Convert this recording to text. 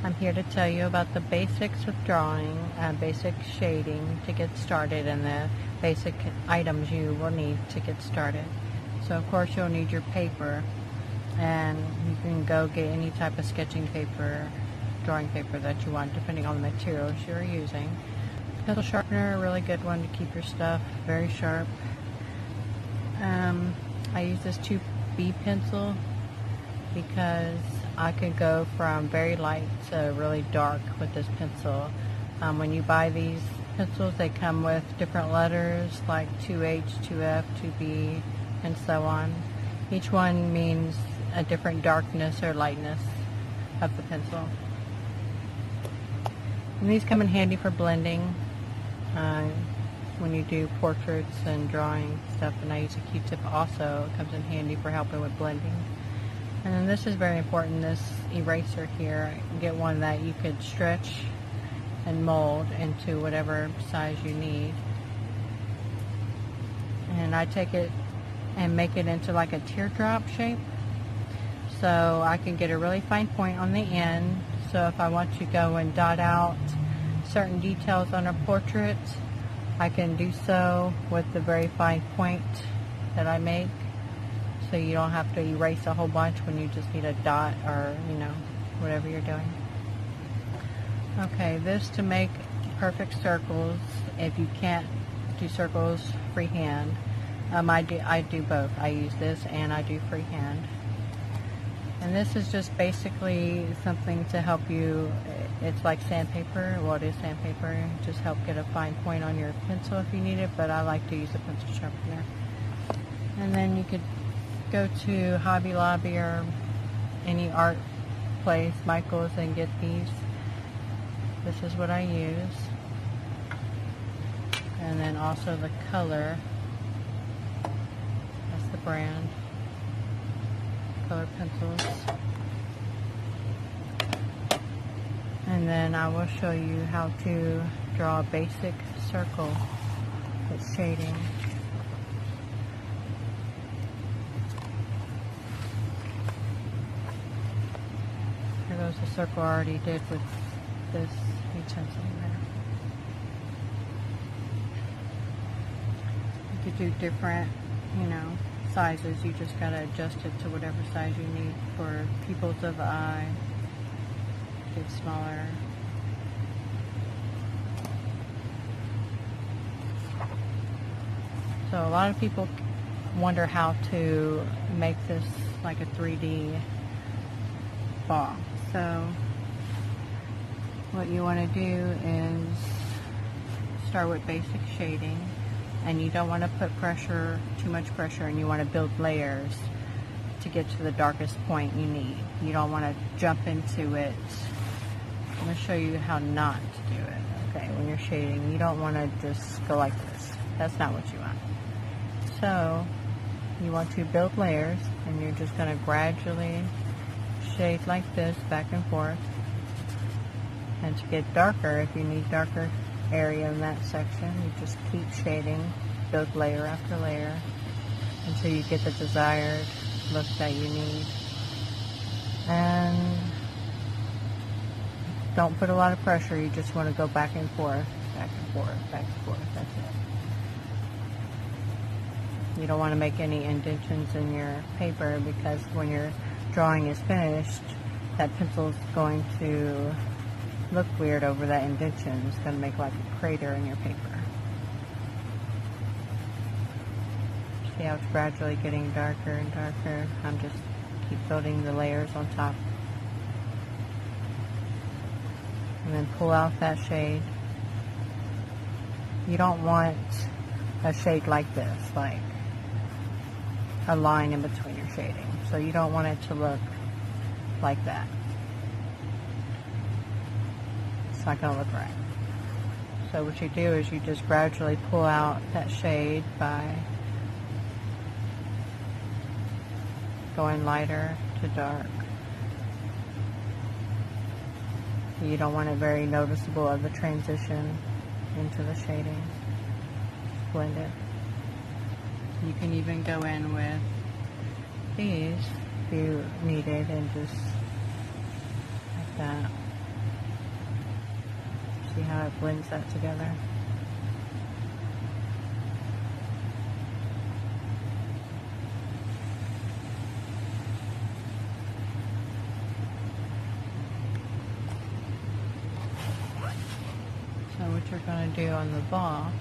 I'm here to tell you about the basics with drawing, basic shading to get started, and the basic items you will need to get started. So of course you'll need your paper, and you can go get any type of sketching paper, drawing paper that you want depending on the materials you're using. Pencil sharpener, a really good one to keep your stuff very sharp. I use this 2B pencil because I could go from very light to really dark with this pencil. When you buy these pencils, they come with different letters like 2H, 2F, 2B, and so on. Each one means a different darkness or lightness of the pencil. And these come in handy for blending when you do portraits and drawing stuff, and I use a Q-tip also. It comes in handy for helping with blending. And then this is very important, this eraser here. Get one that you could stretch and mold into whatever size you need. And I take it and make it into like a teardrop shape. So I can get a really fine point on the end. So if I want to go and dot out certain details on a portrait, I can do so with the very fine point that I make. So you don't have to erase a whole bunch when you just need a dot or, whatever you're doing. Okay, this to make perfect circles. If you can't do circles freehand, I do both. I use this and I do freehand. And this is just basically something to help you. It's like sandpaper. Well, it is sandpaper. Just help get a fine point on your pencil if you need it, but I like to use a pencil sharpener. And then you could go to Hobby Lobby or any art place, Michael's, and get these. This is what I use. And then also the color. That's the brand. Color pencils. And then I will show you how to draw a basic circle with shading. Here goes the circle I already did with this utensil there. You could do different, sizes. You just gotta adjust it to whatever size you need for pupils of the eye. Get smaller. So a lot of people wonder how to make this like a 3D ball. So what you want to do is start with basic shading, and you don't want to put too much pressure, and you want to build layers to get to the darkest point you need. You don't want to jump into it. I'm going to show you how not to do it. Okay, when you're shading, you don't want to just go like this. That's not what you want. So you want to build layers, and you're just going to gradually shade like this back and forth. And to get darker, if you need darker area in that section, you just keep shading, build layer after layer until you get the desired look that you need. And don't put a lot of pressure. You just want to go back and forth, back and forth, back and forth. That's it. You don't want to make any indentions in your paper, because when your drawing is finished, that pencil's going to look weird over that indention. It's going to make like a crater in your paper. See how it's gradually getting darker and darker? I'm just keep building the layers on top. And then pull out that shade. You don't want a shade like this, like a line in between your shading. So you don't want it to look like that. It's not going to look right. So what you do is you just gradually pull out that shade by going lighter to dark. You don't want it very noticeable of the transition into the shading. Blend it. You can even go in with these if you need it, and just like that. how it blends that together. So what you're going to do on the ball